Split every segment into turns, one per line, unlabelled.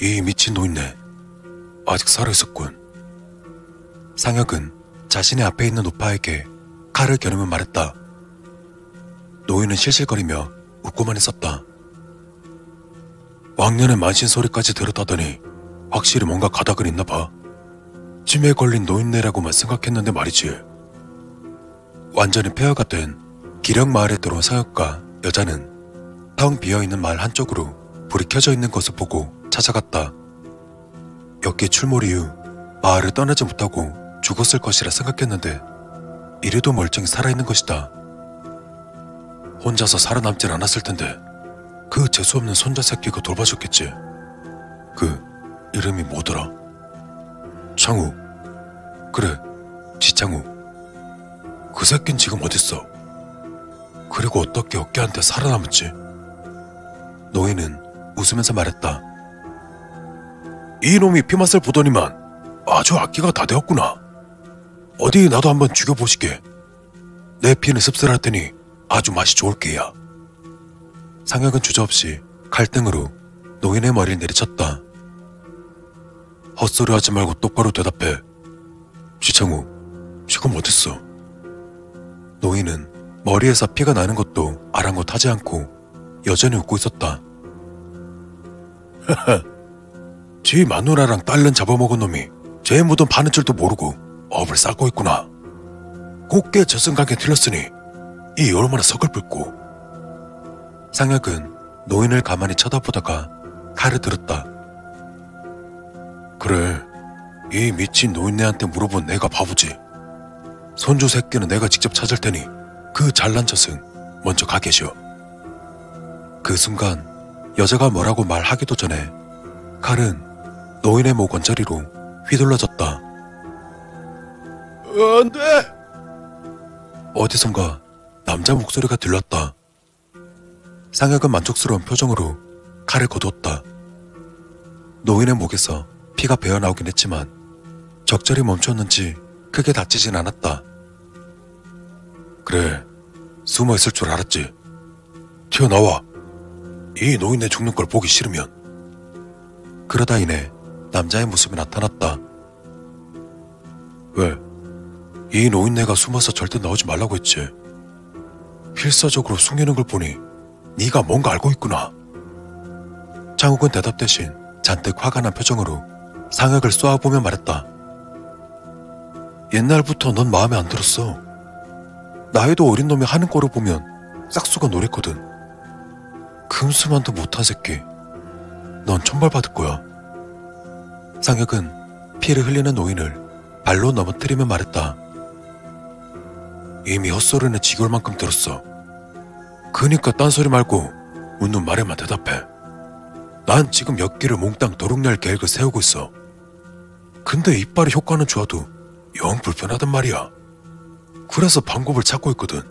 이 미친 노인네 아직 살아있었군. 상혁은 자신의 앞에 있는 우파에게 칼을 겨누며 말했다. 노인은 실실거리며 웃고만 있었다. 왕년의 만신 소리까지 들었다더니 확실히 뭔가 가닥은 있나 봐. 치매에 걸린 노인네라고만 생각했는데 말이지. 완전히 폐허가 된 기령 마을에 들어온 상혁과 여자는 텅 비어있는 마을 한쪽으로 불이 켜져 있는 것을 보고 찾아갔다. 여기 출몰 이후 마을을 떠나지 못하고 죽었을 것이라 생각했는데 이래도 멀쩡히 살아있는 것이다. 혼자서 살아남질 않았을 텐데 그 재수없는 손자 새끼가 돌봐줬겠지. 그 이름이 뭐더라? 창우. 그래, 지창우. 그 새끼는 지금 어딨어? 그리고 어떻게 어깨한테 살아남았지? 노인은 웃으면서 말했다. 이놈이 피맛을 보더니만 아주 악기가 다 되었구나. 어디 나도 한번 죽여보시게. 내 피는 씁쓸할 테니 아주 맛이 좋을 게야. 상혁은 주저없이 칼등으로 노인의 머리를 내리쳤다. 헛소리 하지 말고 똑바로 대답해. 지창우, 지금 어딨어? 노인은 머리에서 피가 나는 것도 아랑곳하지 않고 여전히 웃고 있었다. 하하, 지 마누라랑 딸년 잡아먹은 놈이 제 무덤 파는 줄도 모르고 업을 쌓고 있구나. 곱게 저승강에 틀렸으니 이 얼마나 서글플고. 상혁은 노인을 가만히 쳐다보다가 칼을 들었다. 그래, 이 미친 노인네한테 물어본 내가 바보지. 손주 새끼는 내가 직접 찾을 테니 그 잘난 젖은 먼저 가 계셔. 그 순간 여자가 뭐라고 말하기도 전에 칼은 노인의 목 언저리로 휘둘러졌다. 안 돼! 어디선가 남자 목소리가 들렸다. 상혁은 만족스러운 표정으로 칼을 거두었다. 노인의 목에서 피가 배어나오긴 했지만 적절히 멈췄는지 크게 다치진 않았다. 그래, 숨어있을 줄 알았지. 튀어나와. 이 노인네 죽는 걸 보기 싫으면. 그러다 이내 남자의 모습이 나타났다. 왜? 이 노인네가 숨어서 절대 나오지 말라고 했지. 필사적으로 숨기는 걸 보니 네가 뭔가 알고 있구나. 창욱은 대답 대신 잔뜩 화가 난 표정으로 상혁을 쏘아보며 말했다. 옛날부터 넌 마음에 안 들었어. 나이도 어린 놈이 하는 거로 보면 싹수가 노랬거든. 금수만도 못한 새끼. 넌 천벌받을 거야. 상혁은 피를 흘리는 노인을 발로 넘어뜨리며 말했다. 이미 헛소리는 지겨울 만큼 들었어. 그니까 딴소리 말고 묻는 말에만 대답해. 난 지금 몇 끼를 몽땅 도둑낼 계획을 세우고 있어. 근데 이빨의 효과는 좋아도 영 불편하단 말이야. 그래서 방법을 찾고 있거든.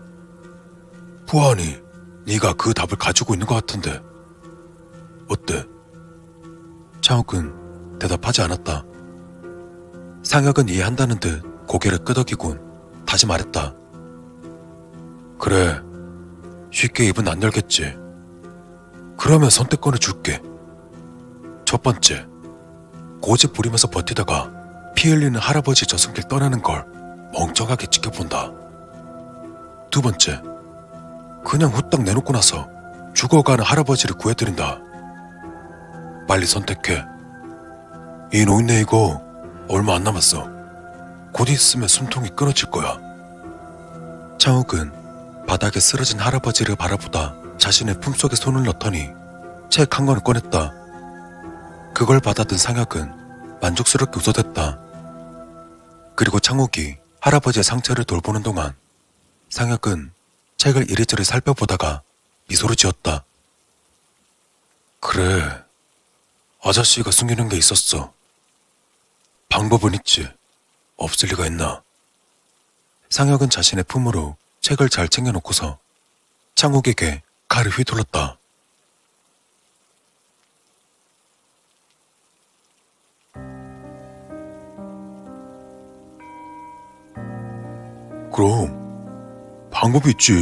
보아하니 네가 그 답을 가지고 있는 것 같은데 어때? 창욱은 대답하지 않았다. 상혁은 이해한다는 듯 고개를 끄덕이곤 다시 말했다. 그래, 쉽게 입은 안 열겠지. 그러면 선택권을 줄게. 첫 번째, 고집 부리면서 버티다가 피 흘리는 할아버지 저승길 떠나는 걸 멍청하게 지켜본다. 두 번째, 그냥 후딱 내놓고 나서 죽어가는 할아버지를 구해드린다. 빨리 선택해. 이 노인네 이거 얼마 안 남았어. 곧 있으면 숨통이 끊어질 거야. 창욱은 바닥에 쓰러진 할아버지를 바라보다 자신의 품속에 손을 넣더니 책 한 권을 꺼냈다. 그걸 받아든 상혁은 만족스럽게 웃어댔다. 그리고 창욱이 할아버지의 상처를 돌보는 동안 상혁은 책을 이리저리 살펴보다가 미소를 지었다. 그래, 아저씨가 숨기는 게 있었어. 방법은 있지. 없을 리가 있나. 상혁은 자신의 품으로 책을 잘 챙겨놓고서 창욱에게 칼을 휘둘렀다. 그럼 방법이 있지.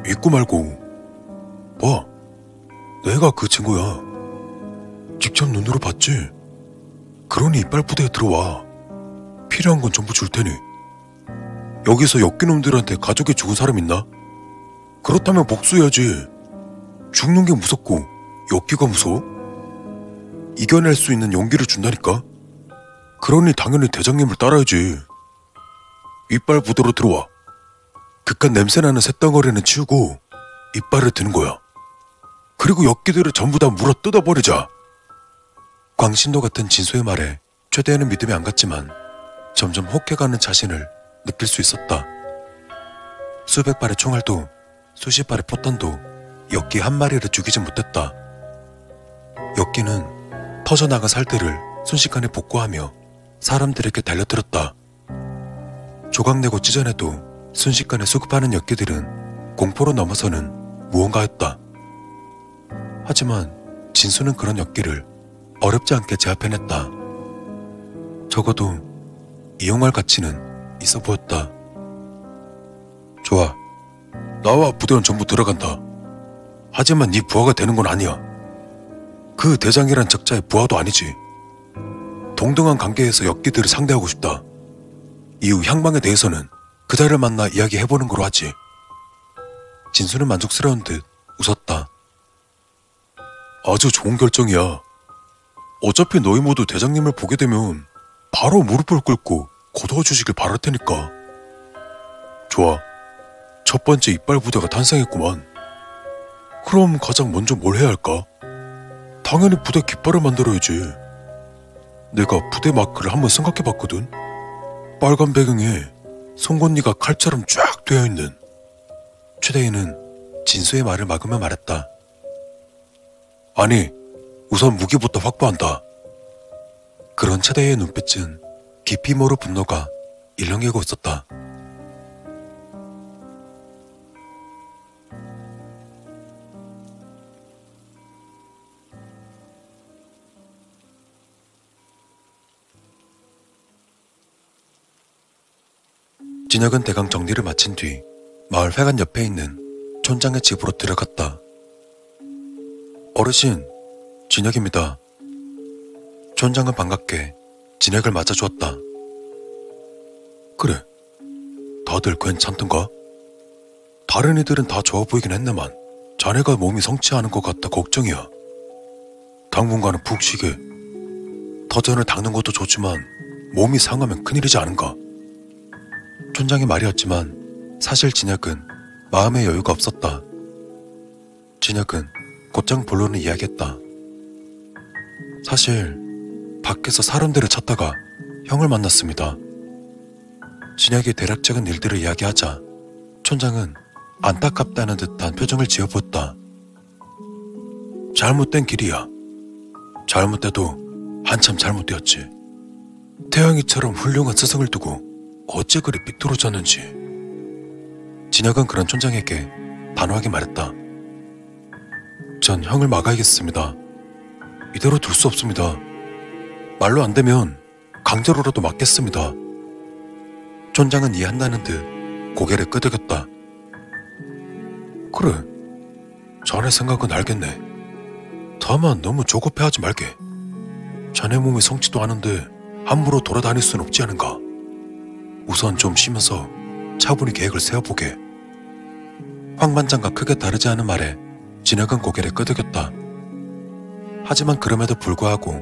믿고 말고. 봐, 내가 그 친구야. 직접 눈으로 봤지. 그러니 이빨 부대에 들어와. 필요한 건 전부 줄 테니. 여기서 엮이놈들한테 가족이 죽은 사람 있나? 그렇다면 복수해야지. 죽는 게 무섭고 엮기가 무서워? 이겨낼 수 있는 용기를 준다니까? 그러니 당연히 대장님을 따라야지. 이빨 부대로 들어와. 그깟 냄새나는 쇳덩어리는 치우고 이빨을 드는 거야. 그리고 엮기들을 전부 다 물어 뜯어버리자. 광신도 같은 진수의 말에 최대한은 믿음이 안 갔지만 점점 혹해가는 자신을 느낄 수 있었다. 수백 발의 총알도 수십 발의 포탄도 엮기 한 마리를 죽이지 못했다. 엮기는 터져나간 살들을 순식간에 복구하며 사람들에게 달려들었다. 조각내고 찢어내도 순식간에 수급하는 엮기들은 공포로 넘어서는 무언가였다. 하지만 진수는 그런 엮기를 어렵지 않게 제압해냈다. 적어도 이용할 가치는 있어 보였다. 좋아. 나와 부대원 전부 들어간다. 하지만 네 부하가 되는 건 아니야. 그 대장이란 적자의 부하도 아니지. 동등한 관계에서 엮기들을 상대하고 싶다. 이후 향방에 대해서는 그자를 만나 이야기해보는 거로 하지. 진수는 만족스러운 듯 웃었다. 아주 좋은 결정이야. 어차피 너희 모두 대장님을 보게 되면 바로 무릎을 꿇고 거두어 주시길 바랄 테니까. 좋아. 첫 번째 이빨 부대가 탄생했구만. 그럼 가장 먼저 뭘 해야 할까? 당연히 부대 깃발을 만들어야지. 내가 부대 마크를 한번 생각해봤거든. 빨간 배경에 송곳니가 칼처럼 쫙 되어있는. 최대희는 진수의 말을 막으며 말했다. 아니, 우선 무기부터 확보한다. 그런 최대희의 눈빛은 깊이 모를 분노가 일렁이고 있었다. 진혁은 대강 정리를 마친 뒤 마을 회관 옆에 있는 촌장의 집으로 들어갔다. 어르신, 진혁입니다. 촌장은 반갑게 진혁을 맞아주었다. 그래, 다들 괜찮던가? 다른 이들은 다 좋아 보이긴 했네만 자네가 몸이 성취하는 것 같다 걱정이야. 당분간은 푹 쉬게. 터전을 닦는 것도 좋지만 몸이 상하면 큰일이지 않은가? 촌장의 말이었지만 사실 진혁은 마음의 여유가 없었다. 진혁은 곧장 본론을 이야기했다. 사실 밖에서 사람들을 찾다가 형을 만났습니다. 진혁이 대략적인 일들을 이야기하자 촌장은 안타깝다는 듯한 표정을 지어 보였다. 잘못된 길이야. 잘못돼도 한참 잘못되었지. 태양이처럼 훌륭한 스승을 두고 어째 그리 삐뚤어졌는지. 진혁은 그런 촌장에게 단호하게 말했다. 전 형을 막아야겠습니다. 이대로 둘 수 없습니다. 말로 안 되면 강제로라도 막겠습니다. 촌장은 이해한다는 듯 고개를 끄덕였다. 그래, 자네 생각은 알겠네. 다만 너무 조급해하지 말게. 자네 몸이 성치도 않은데 함부로 돌아다닐 순 없지 않은가. 우선 좀 쉬면서 차분히 계획을 세워보게. 황 반장과 크게 다르지 않은 말에 진혁은 고개를 끄덕였다. 하지만 그럼에도 불구하고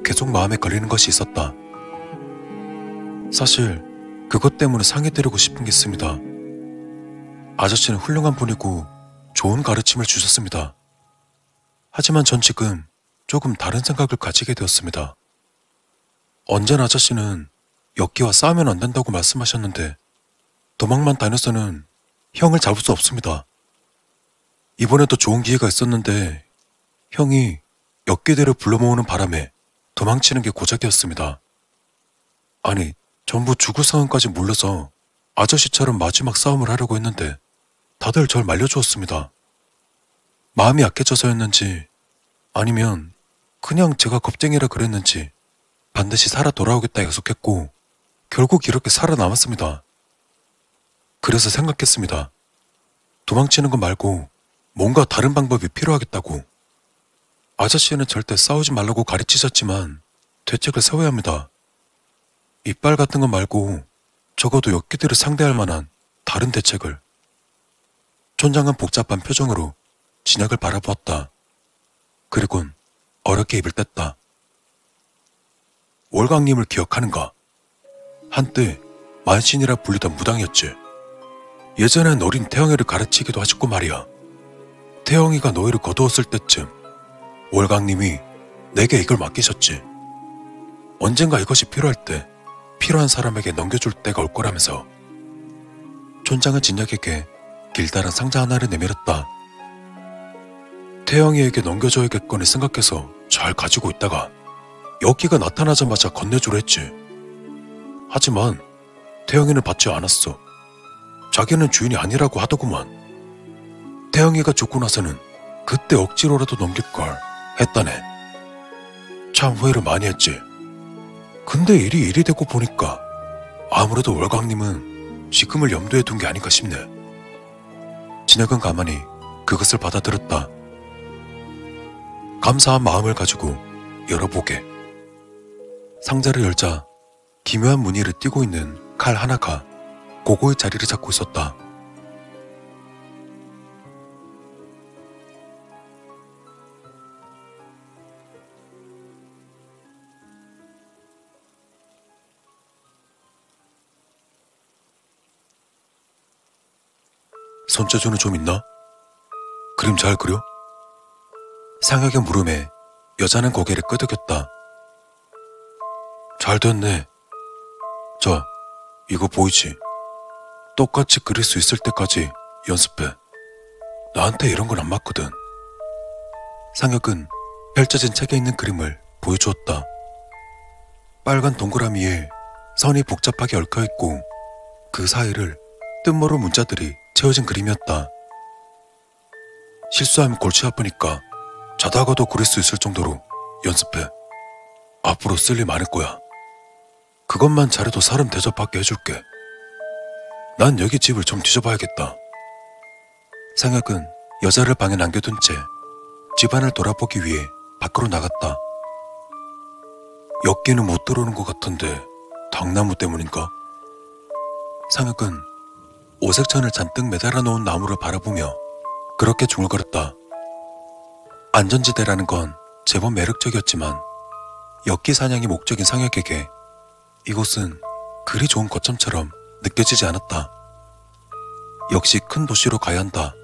계속 마음에 걸리는 것이 있었다. 사실 그것 때문에 상해드리고 싶은 게 있습니다. 아저씨는 훌륭한 분이고 좋은 가르침을 주셨습니다. 하지만 전 지금 조금 다른 생각을 가지게 되었습니다. 언제나 아저씨는 엮기와 싸우면 안 된다고 말씀하셨는데 도망만 다녀서는 형을 잡을 수 없습니다. 이번에도 좋은 기회가 있었는데 형이 엮기들을 불러 모으는 바람에 도망치는 게 고작이었습니다. 아니, 전부 죽을 상황까지 몰려서 아저씨처럼 마지막 싸움을 하려고 했는데 다들 절 말려주었습니다. 마음이 약해져서였는지 아니면 그냥 제가 겁쟁이라 그랬는지 반드시 살아 돌아오겠다 약속했고 결국 이렇게 살아남았습니다. 그래서 생각했습니다. 도망치는 것 말고 뭔가 다른 방법이 필요하겠다고. 아저씨는 절대 싸우지 말라고 가르치셨지만 대책을 세워야 합니다. 이빨 같은 거 말고 적어도 엽기들을 상대할 만한 다른 대책을. 촌장은 복잡한 표정으로 진혁을 바라보았다. 그리곤 어렵게 입을 뗐다. 월광님을 기억하는가? 한때 만신이라 불리던 무당이었지. 예전엔 어린 태영이를 가르치기도 하셨고 말이야. 태영이가 노예를 거두었을 때쯤 월광님이 내게 이걸 맡기셨지. 언젠가 이것이 필요할 때 필요한 사람에게 넘겨줄 때가 올 거라면서. 촌장은 진혁에게 길다란 상자 하나를 내밀었다. 태영이에게 넘겨줘야겠거니 생각해서 잘 가지고 있다가 여기가 나타나자마자 건네주려 했지. 하지만 태영이는 받지 않았어. 자기는 주인이 아니라고 하더구만. 태영이가 죽고 나서는 그때 억지로라도 넘길걸 했다네. 참 후회를 많이 했지. 근데 일이 되고 보니까 아무래도 월광님은 지금을 염두에 둔 게 아닌가 싶네. 진혁은 가만히 그것을 받아들였다. 감사한 마음을 가지고 열어보게. 상자를 열자 기묘한 무늬를 띠고 있는 칼 하나가 고고의 자리를 잡고 있었다. 손재주는 좀 있나? 그림 잘 그려? 상혁의 물음에 여자는 고개를 끄덕였다. 잘 됐네. 자, 이거 보이지? 똑같이 그릴 수 있을 때까지 연습해. 나한테 이런 건 안 맞거든. 상혁은 펼쳐진 책에 있는 그림을 보여주었다. 빨간 동그라미에 선이 복잡하게 얽혀있고 그 사이를 뜻모를 문자들이 채워진 그림이었다. 실수하면 골치 아프니까 자다가도 그릴 수 있을 정도로 연습해. 앞으로 쓸 일 많을 거야. 그것만 잘해도 사람 대접받게 해줄게. 난 여기 집을 좀 뒤져봐야겠다. 상혁은 여자를 방에 남겨둔 채 집안을 돌아보기 위해 밖으로 나갔다. 엽기는 못 들어오는 것 같은데 당나무 때문인가? 상혁은 오색천을 잔뜩 매달아 놓은 나무를 바라보며 그렇게 중얼거렸다. 안전지대라는 건 제법 매력적이었지만 엽기 사냥이 목적인 상혁에게 이곳은 그리 좋은 거점처럼 느껴지지 않았다. 역시 큰 도시로 가야 한다.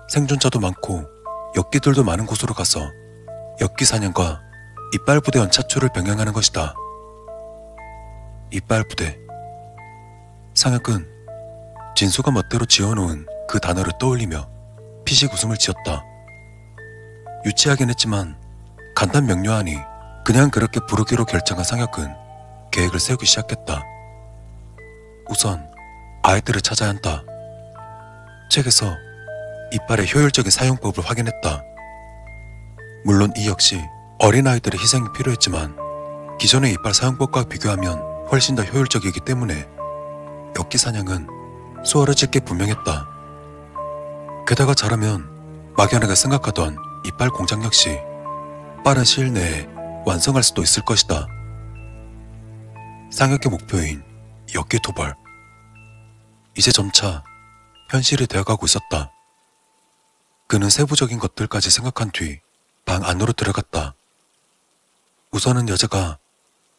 생존자도 많고 엽기들도 많은 곳으로 가서 엽기 사냥과 이빨부대 연차추를 병행하는 것이다. 이빨부대. 상혁은 진수가 멋대로 지어놓은 그 단어를 떠올리며 피식 웃음을 지었다. 유치하긴 했지만 간단 명료하니 그냥 그렇게 부르기로 결정한 상혁은 계획을 세우기 시작했다. 우선 아이들을 찾아야 한다. 책에서 이빨의 효율적인 사용법을 확인했다. 물론 이 역시 어린아이들의 희생이 필요했지만 기존의 이빨 사용법과 비교하면 훨씬 더 효율적이기 때문에 엽기 사냥은 수월해질 게 분명했다. 게다가 잘하면 막연하게 생각하던 이빨 공장 역시 빠른 시일 내에 완성할 수도 있을 것이다. 상혁의 목표인 엽기 도발. 이제 점차 현실이 되어가고 있었다. 그는 세부적인 것들까지 생각한 뒤 방 안으로 들어갔다. 우선은 여자가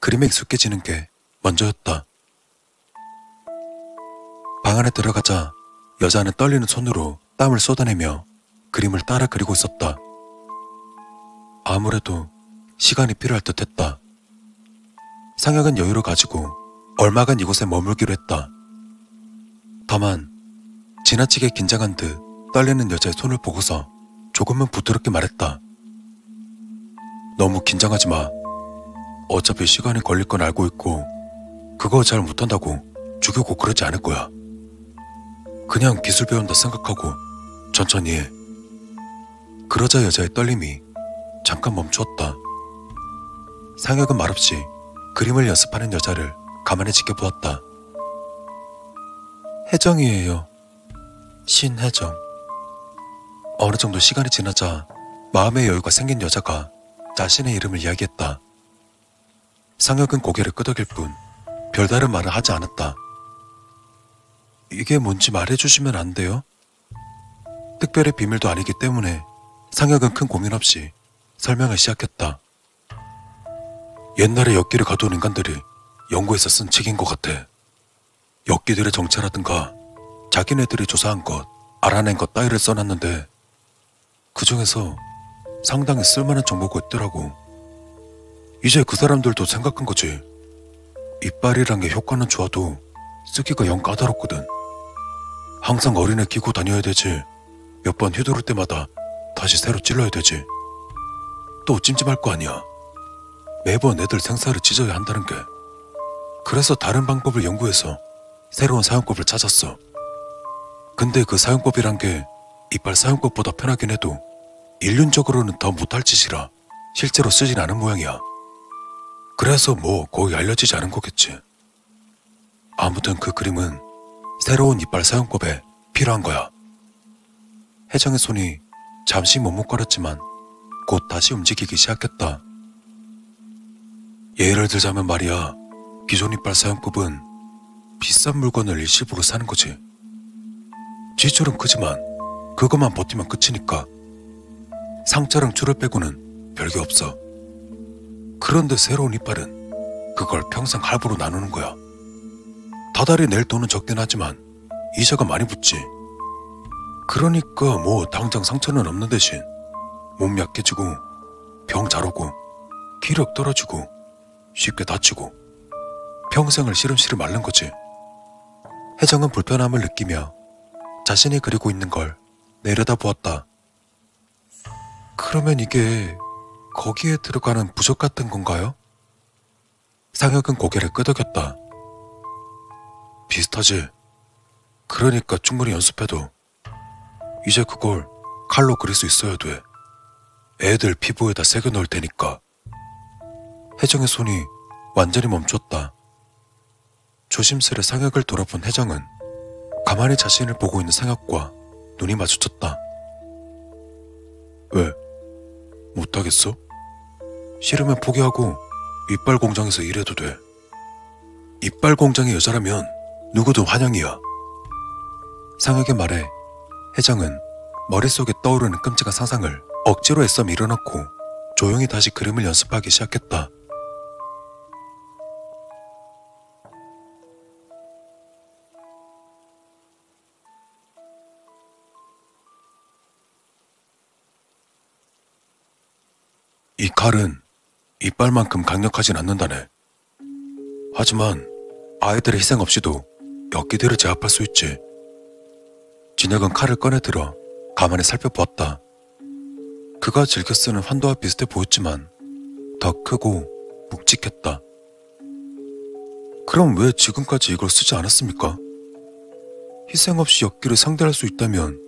그림에 익숙해지는 게 먼저였다. 방 안에 들어가자 여자는 떨리는 손으로 땀을 쏟아내며 그림을 따라 그리고 있었다. 아무래도 시간이 필요할 듯 했다. 상혁은 여유를 가지고 얼마간 이곳에 머물기로 했다. 다만 지나치게 긴장한 듯 떨리는 여자의 손을 보고서 조금은 부드럽게 말했다. 너무 긴장하지 마. 어차피 시간이 걸릴 건 알고 있고 그거 잘 못한다고 죽이고 그러지 않을 거야. 그냥 기술 배운다 생각하고 천천히 해. 그러자 여자의 떨림이 잠깐 멈추었다. 상혁은 말없이 그림을 연습하는 여자를 가만히 지켜보았다. 혜정이에요. 신혜정. 어느 정도 시간이 지나자 마음의 여유가 생긴 여자가 자신의 이름을 이야기했다. 상혁은 고개를 끄덕일 뿐 별다른 말을 하지 않았다. 이게 뭔지 말해주시면 안 돼요? 특별히 비밀도 아니기 때문에 상혁은 큰 고민 없이 설명을 시작했다. 옛날에 엽기를 가둬온 인간들이 연구해서 쓴 책인 것 같아. 엽기들의 정체라든가 자기네들이 조사한 것, 알아낸 것 따위를 써놨는데 그 중에서 상당히 쓸만한 정보가 있더라고. 이제 그 사람들도 생각한 거지. 이빨이란 게 효과는 좋아도 쓰기가 영 까다롭거든. 항상 어린애 끼고 다녀야 되지. 몇 번 휘두를 때마다 다시 새로 찔러야 되지. 또 찜찜할 거 아니야. 매번 애들 생사를 찢어야 한다는 게. 그래서 다른 방법을 연구해서 새로운 사용법을 찾았어. 근데 그 사용법이란 게 이빨 사용법보다 편하긴 해도 인륜적으로는 더 못할 짓이라 실제로 쓰진 않은 모양이야. 그래서 뭐 거의 알려지지 않은 거겠지. 아무튼 그 그림은 새로운 이빨 사용법에 필요한 거야. 혜정의 손이 잠시 머뭇거렸지만 곧 다시 움직이기 시작했다. 예를 들자면 말이야, 기존 이빨 사용법은 비싼 물건을 일시불로 사는 거지. 지출은 크지만 그것만 버티면 끝이니까. 상처랑 줄을 빼고는 별게 없어. 그런데 새로운 이빨은 그걸 평생 할부로 나누는 거야. 다달이 낼 돈은 적긴 하지만 이자가 많이 붙지. 그러니까 뭐 당장 상처는 없는 대신 몸 약해지고 병 잘 오고 기력 떨어지고 쉽게 다치고 평생을 시름시름 앓는 거지. 혜정은 불편함을 느끼며 자신이 그리고 있는 걸 내려다보았다. 그러면 이게 거기에 들어가는 부적 같은 건가요? 상혁은 고개를 끄덕였다. 비슷하지. 그러니까 충분히 연습해도 이제 그걸 칼로 그릴 수 있어야 돼. 애들 피부에다 새겨 넣을 테니까. 혜정의 손이 완전히 멈췄다. 조심스레 상혁을 돌아본 혜정은 가만히 자신을 보고 있는 상혁과 눈이 마주쳤다. 왜? 못하겠어? 싫으면 포기하고 이빨 공장에서 일해도 돼. 이빨 공장의 여자라면 누구도 환영이야. 상혁의 말에 혜정은 머릿속에 떠오르는 끔찍한 상상을 억지로 애써 밀어넣고 조용히 다시 그림을 연습하기 시작했다. 이 칼은 이빨만큼 강력하진 않는다네. 하지만 아이들의 희생 없이도 엽기들을 제압할 수 있지. 진혁은 칼을 꺼내 들어 가만히 살펴보았다. 그가 즐겨 쓰는 환도와 비슷해 보였지만 더 크고 묵직했다. 그럼 왜 지금까지 이걸 쓰지 않았습니까? 희생 없이 엽기를 상대할 수 있다면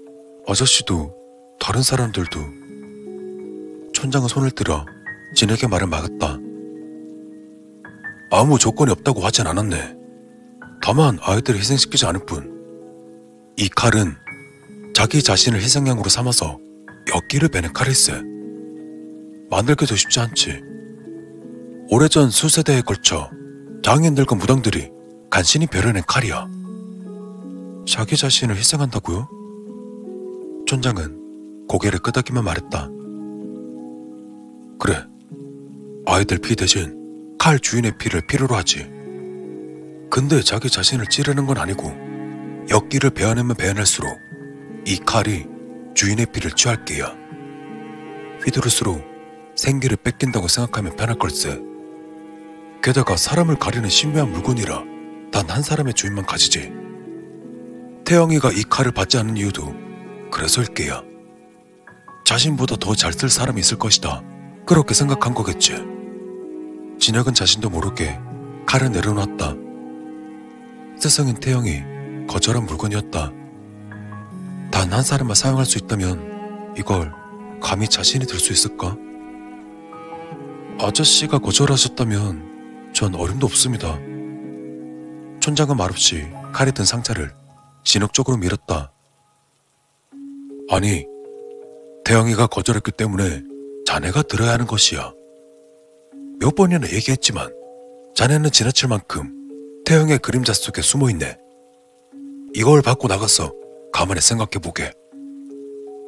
아저씨도 다른 사람들도. 촌장은 손을 들어 진혁의 말을 막았다. 아무 조건이 없다고 하진 않았네. 다만 아이들을 희생시키지 않을 뿐. 이 칼은 자기 자신을 희생양으로 삼아서 엽기를 베는 칼일세. 만들기도 쉽지 않지. 오래전 수세대에 걸쳐 장인들과 무당들이 간신히 벼려낸 칼이야. 자기 자신을 희생한다고요? 촌장은 고개를 끄덕이며 말했다. 그래, 아이들 피 대신 칼 주인의 피를 필요로 하지. 근데 자기 자신을 찌르는 건 아니고 엽기를 베어내면 베어낼수록 이 칼이 주인의 피를 취할 게야. 휘두를수록 생기를 뺏긴다고 생각하면 편할 걸세. 게다가 사람을 가리는 신비한 물건이라 단 한 사람의 주인만 가지지. 태영이가 이 칼을 받지 않는 이유도 그래서일 게야. 자신보다 더 잘 쓸 사람이 있을 것이다. 그렇게 생각한 거겠지. 진혁은 자신도 모르게 칼을 내려놓았다. 스승인 태영이 거절한 물건이었다. 단 한 사람만 사용할 수 있다면 이걸 감히 자신이 들 수 있을까? 아저씨가 거절하셨다면 전 어림도 없습니다. 촌장은 말없이 칼에 든 상자를 진혁 쪽으로 밀었다. 아니, 태영이가 거절했기 때문에 자네가 들어야 하는 것이야. 몇 번이나 얘기했지만 자네는 지나칠 만큼 태영의 그림자 속에 숨어있네. 이걸 받고 나가서 가만히 생각해보게.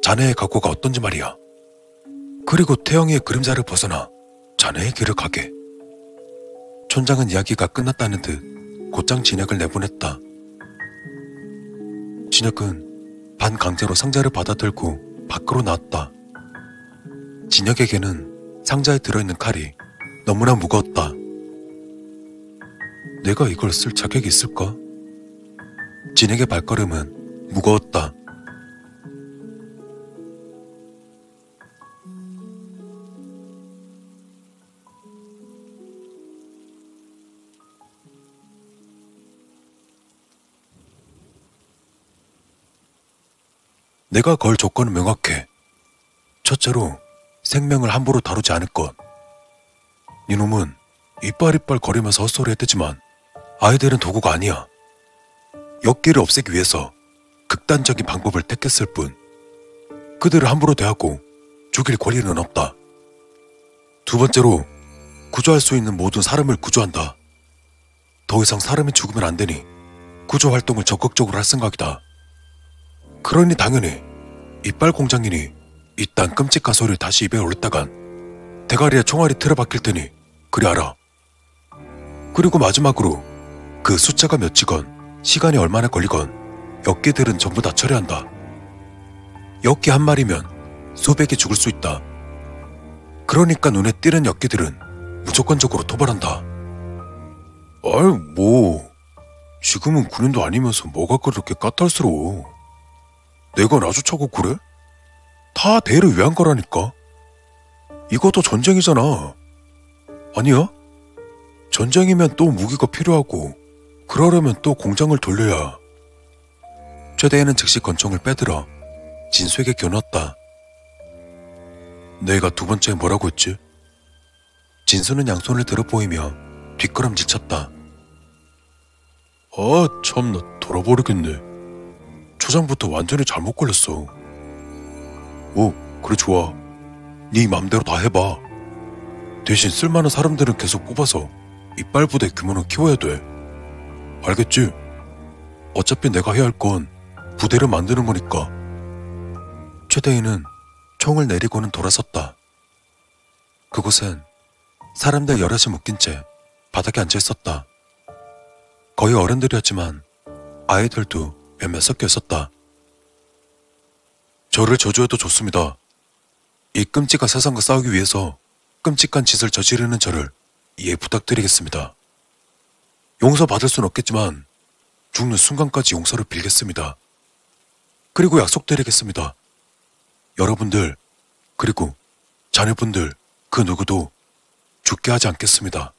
자네의 각오가 어떤지 말이야. 그리고 태영이의 그림자를 벗어나 자네의 길을 가게. 촌장은 이야기가 끝났다는 듯 곧장 진혁을 내보냈다. 진혁은 반강제로 상자를 받아들고 밖으로 나왔다. 진혁에게는 상자에 들어있는 칼이 너무나 무거웠다. 내가 이걸 쓸 자격이 있을까? 진혁의 발걸음은 무거웠다. 내가 걸 조건은 명확해. 첫째로 생명을 함부로 다루지 않을 것. 이놈은 이빨 거리면서 헛소리했대지만 아이들은 도구가 아니야. 엮기를 없애기 위해서 극단적인 방법을 택했을 뿐 그들을 함부로 대하고 죽일 권리는 없다. 두 번째로 구조할 수 있는 모든 사람을 구조한다. 더 이상 사람이 죽으면 안 되니 구조 활동을 적극적으로 할 생각이다. 그러니 당연히 이빨 공장이니 이딴 끔찍한 소리를 다시 입에 올렸다간 대가리에 총알이 틀어박힐 테니 그리 알아. 그리고 마지막으로 그 숫자가 몇이건 시간이 얼마나 걸리건 엽기들은 전부 다 처리한다. 엽기 한 마리면 수백이 죽을 수 있다. 그러니까 눈에 띄는 엽기들은 무조건적으로 토벌한다. 아이 뭐 지금은 군인도 아니면서 뭐가 그렇게 까탈스러워. 내가 나주차고 그래? 다 대를 위한 거라니까. 이것도 전쟁이잖아. 아니야? 전쟁이면 또 무기가 필요하고 그러려면 또 공장을 돌려야. 최대희는 즉시 권총을 빼들어 진수에게 겨눴다. 내가 두 번째 뭐라고 했지? 진수는 양손을 들어 보이며 뒷걸음질 쳤다. 아 참나 돌아버리겠네. 초장부터 완전히 잘못 걸렸어. 오 그래 좋아. 네 맘대로 다 해봐. 대신 쓸만한 사람들은 계속 뽑아서 이빨 부대 규모는 키워야 돼. 알겠지? 어차피 내가 해야 할 건 부대를 만드는 거니까. 최대희는 총을 내리고는 돌아섰다. 그곳엔 사람들 여럿이 묶인 채 바닥에 앉아 있었다. 거의 어른들이었지만 아이들도 몇몇 섞여 있었다. 저를 저주해도 좋습니다. 이 끔찍한 세상과 싸우기 위해서 끔찍한 짓을 저지르는 저를 이해 부탁드리겠습니다. 용서받을 순 없겠지만 죽는 순간까지 용서를 빌겠습니다. 그리고 약속드리겠습니다. 여러분들 그리고 자녀분들 그 누구도 죽게 하지 않겠습니다.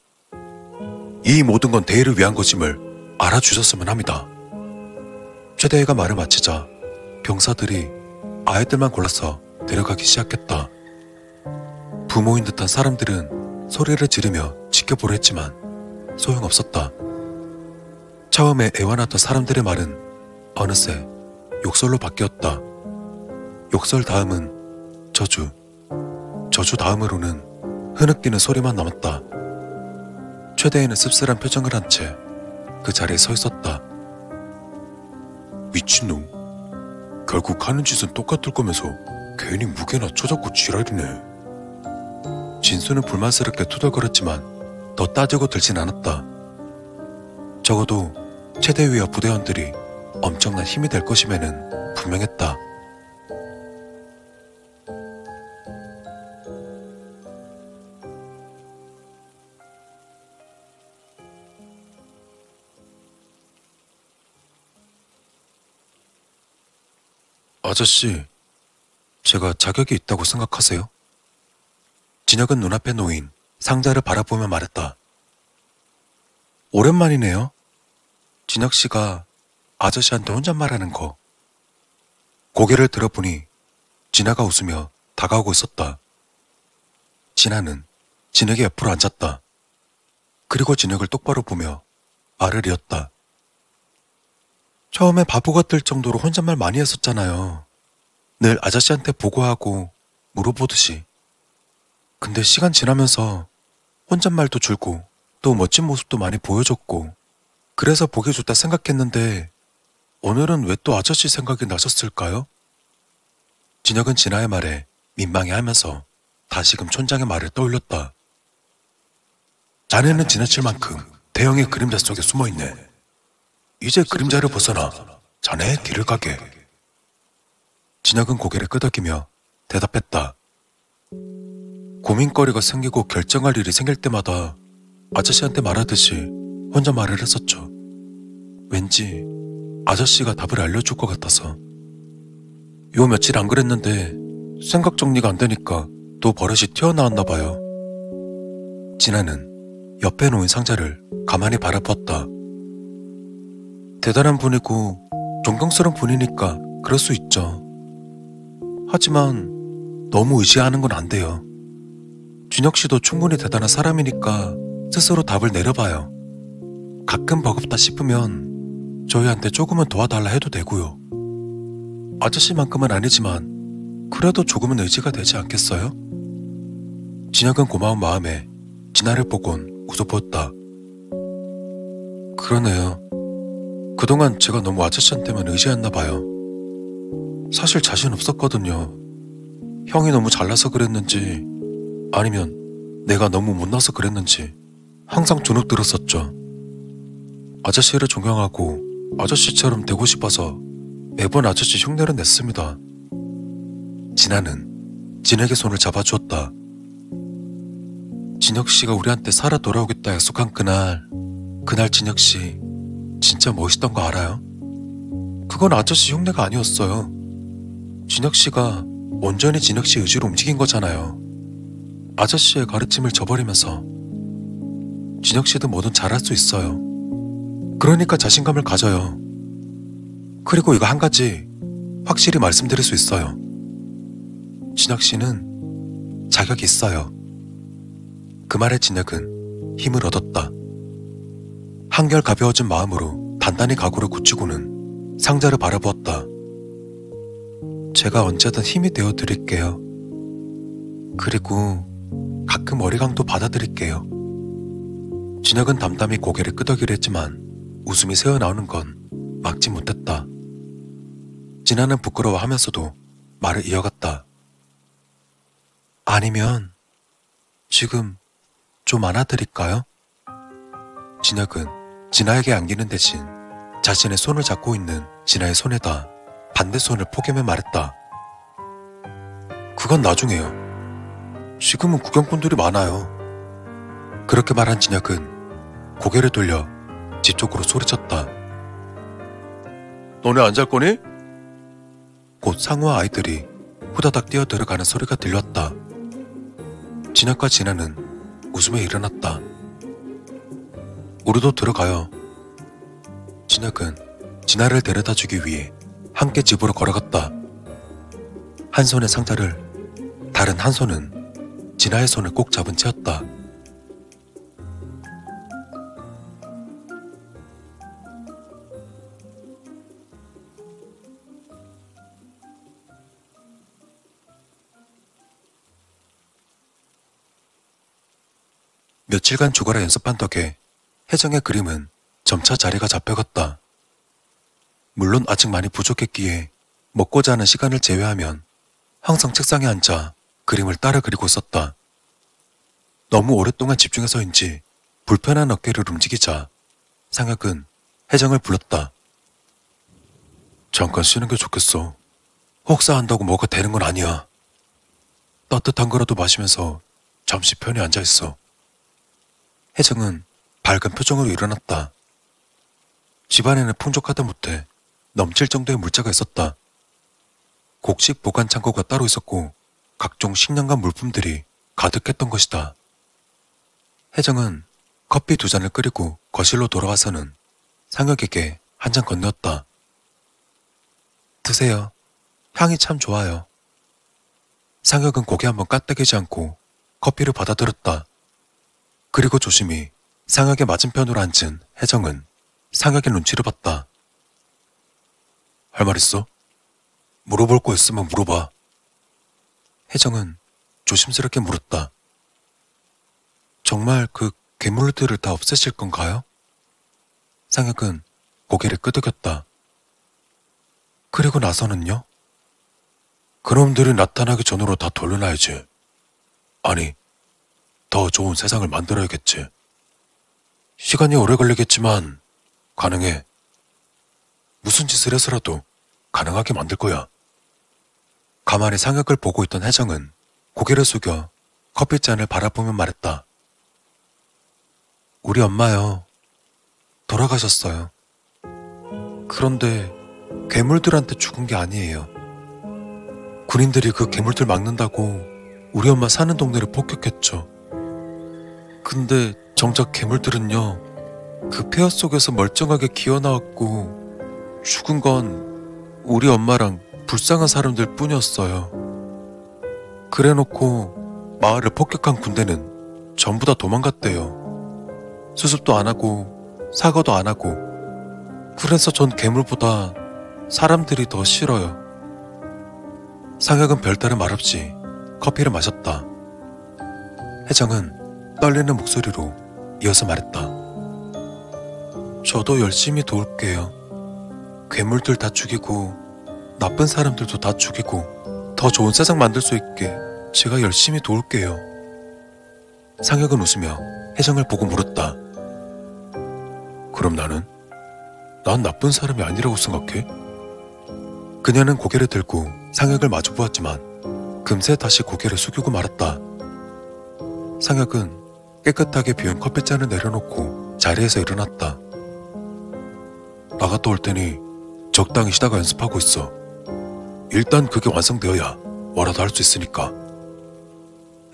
이 모든 건 대의를 위한 것임을 알아주셨으면 합니다. 최대희가 말을 마치자 병사들이 아이들만 골라서 데려가기 시작했다. 부모인 듯한 사람들은 소리를 지르며 지켜보려 했지만 소용없었다. 처음에 애원하던 사람들의 말은 어느새 욕설로 바뀌었다. 욕설 다음은 저주, 저주 다음으로는 흐느끼는 소리만 남았다. 최대희는 씁쓸한 표정을 한 채 그 자리에 서 있었다. 미친놈. 결국 하는 짓은 똑같을 거면서 괜히 무게나 쳐잡고 지랄이네. 진수는 불만스럽게 투덜거렸지만 더 따지고 들진 않았다. 적어도 최대위와 부대원들이 엄청난 힘이 될 것임에는 분명했다. 아저씨, 제가 자격이 있다고 생각하세요? 진혁은 눈앞에 놓인 상자를 바라보며 말했다. 오랜만이네요. 진혁 씨가 아저씨한테 혼잣말하는 거. 고개를 들어보니 진아가 웃으며 다가오고 있었다. 진아는 진혁의 옆으로 앉았다. 그리고 진혁을 똑바로 보며 말을 이었다. 처음에 바보 같을 정도로 혼잣말 많이 했었잖아요. 늘 아저씨한테 보고하고 물어보듯이. 근데 시간 지나면서 혼잣말도 줄고 또 멋진 모습도 많이 보여줬고 그래서 보기 좋다 생각했는데 오늘은 왜 또 아저씨 생각이 나셨을까요? 진혁은 진아의 말에 민망해하면서 다시금 촌장의 말을 떠올렸다. 자네는 지나칠 만큼 대형의 그림자 속에 숨어있네. 이제 그림자를 벗어나 자네의 길을 가게. 진혁은 고개를 끄덕이며 대답했다. 고민거리가 생기고 결정할 일이 생길 때마다 아저씨한테 말하듯이 혼자 말을 했었죠. 왠지 아저씨가 답을 알려줄 것 같아서. 요 며칠 안 그랬는데 생각 정리가 안 되니까 또 버릇이 튀어나왔나 봐요. 진아는 옆에 놓인 상자를 가만히 바라보았다. 대단한 분이고 존경스러운 분이니까 그럴 수 있죠. 하지만 너무 의지하는 건 안 돼요. 준혁 씨도 충분히 대단한 사람이니까 스스로 답을 내려봐요. 가끔 버겁다 싶으면 저희한테 조금은 도와달라 해도 되고요. 아저씨만큼은 아니지만 그래도 조금은 의지가 되지 않겠어요? 진혁은 고마운 마음에 진아를 보곤 웃어 보였다. 그러네요. 그동안 제가 너무 아저씨한테만 의지했나 봐요. 사실 자신 없었거든요. 형이 너무 잘나서 그랬는지 아니면 내가 너무 못나서 그랬는지 항상 주눅 들었었죠. 아저씨를 존경하고 아저씨처럼 되고 싶어서 매번 아저씨 흉내를 냈습니다. 진아는 진혁의 손을 잡아주었다. 진혁씨가 우리한테 살아 돌아오겠다 약속한 그날 진혁씨 진짜 멋있던 거 알아요? 그건 아저씨 흉내가 아니었어요. 진혁씨가 온전히 진혁씨 의지로 움직인 거잖아요. 아저씨의 가르침을 저버리면서. 진혁씨도 뭐든 잘할 수 있어요. 그러니까 자신감을 가져요. 그리고 이거 한 가지 확실히 말씀드릴 수 있어요. 진혁씨는 자격이 있어요. 그 말에 진혁은 힘을 얻었다. 한결 가벼워진 마음으로 단단히 각오를 굳히고는 상자를 바라보았다. 제가 언제든 힘이 되어 드릴게요. 그리고 가끔 어리광도 받아드릴게요. 진혁은 담담히 고개를 끄덕이려 했지만 웃음이 새어나오는 건 막지 못했다. 진아는 부끄러워하면서도 말을 이어갔다. 아니면 지금 좀 안아드릴까요? 진혁은 진아에게 안기는 대신 자신의 손을 잡고 있는 진아의 손에다 반대 손을 포개며 말했다. 그건 나중에요. 지금은 구경꾼들이 많아요. 그렇게 말한 진혁은 고개를 돌려 집 쪽으로 소리쳤다. 너네 안 잘 거니? 곧 상우와 아이들이 후다닥 뛰어들어가는 소리가 들렸다. 진혁과 진아는 웃으며 일어났다. 우리도 들어가요. 진혁은 진아를 데려다주기 위해 함께 집으로 걸어갔다. 한 손에 상자를, 다른 한 손은 진아의 손을 꼭 잡은 채였다. 며칠간 죽어라 연습한 덕에 혜정의 그림은 점차 자리가 잡혀갔다. 물론 아직 많이 부족했기에 먹고자 하는 시간을 제외하면 항상 책상에 앉아 그림을 따라 그리고 있었다. 너무 오랫동안 집중해서인지 불편한 어깨를 움직이자 상혁은 혜정을 불렀다. 잠깐 쉬는 게 좋겠어. 혹사한다고 뭐가 되는 건 아니야. 따뜻한 거라도 마시면서 잠시 편히 앉아있어. 혜정은 밝은 표정으로 일어났다. 집안에는 풍족하다 못해 넘칠 정도의 물자가 있었다. 곡식 보관 창고가 따로 있었고 각종 식량과 물품들이 가득했던 것이다. 혜정은 커피 2잔을 끓이고 거실로 돌아와서는 상혁에게 한 잔 건네었다. 드세요. 향이 참 좋아요. 상혁은 고개 한번 까딱이지 않고 커피를 받아들었다. 그리고 조심히 상혁의 맞은편으로 앉은 혜정은 상혁의 눈치를 봤다. 할 말 있어? 물어볼 거 있으면 물어봐. 혜정은 조심스럽게 물었다. 정말 그 괴물들을 다 없애실 건가요? 상혁은 고개를 끄덕였다. 그리고 나서는요? 그놈들이 나타나기 전으로 다 돌려놔야지. 아니, 더 좋은 세상을 만들어야겠지. 시간이 오래 걸리겠지만 가능해. 무슨 짓을 해서라도 가능하게 만들 거야. 가만히 상혁을 보고 있던 혜정은 고개를 숙여 커피잔을 바라보며 말했다. 우리 엄마요. 돌아가셨어요. 그런데 괴물들한테 죽은 게 아니에요. 군인들이 그 괴물들 막는다고 우리 엄마 사는 동네를 폭격했죠. 근데 정작 괴물들은요, 그 폐허 속에서 멀쩡하게 기어나왔고 죽은 건 우리 엄마랑 불쌍한 사람들 뿐이었어요. 그래놓고 마을을 폭격한 군대는 전부 다 도망갔대요. 수습도 안 하고 사과도 안 하고. 그래서 전 괴물보다 사람들이 더 싫어요. 상혁은 별다른 말 없이 커피를 마셨다. 혜정은 떨리는 목소리로 이어서 말했다. 저도 열심히 도울게요. 괴물들 다 죽이고 나쁜 사람들도 다 죽이고 더 좋은 세상 만들 수 있게 제가 열심히 도울게요. 상혁은 웃으며 혜정을 보고 물었다. 그럼 난 나쁜 사람이 아니라고 생각해? 그녀는 고개를 들고 상혁을 마주 보았지만 금세 다시 고개를 숙이고 말았다. 상혁은 깨끗하게 비운 커피잔을 내려놓고 자리에서 일어났다. 나갔다 올 테니 적당히 쉬다가 연습하고 있어. 일단 그게 완성되어야 뭐라도 할 수 있으니까.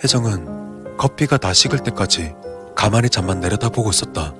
혜정은 커피가 다 식을 때까지 가만히 잠만 내려다보고 있었다.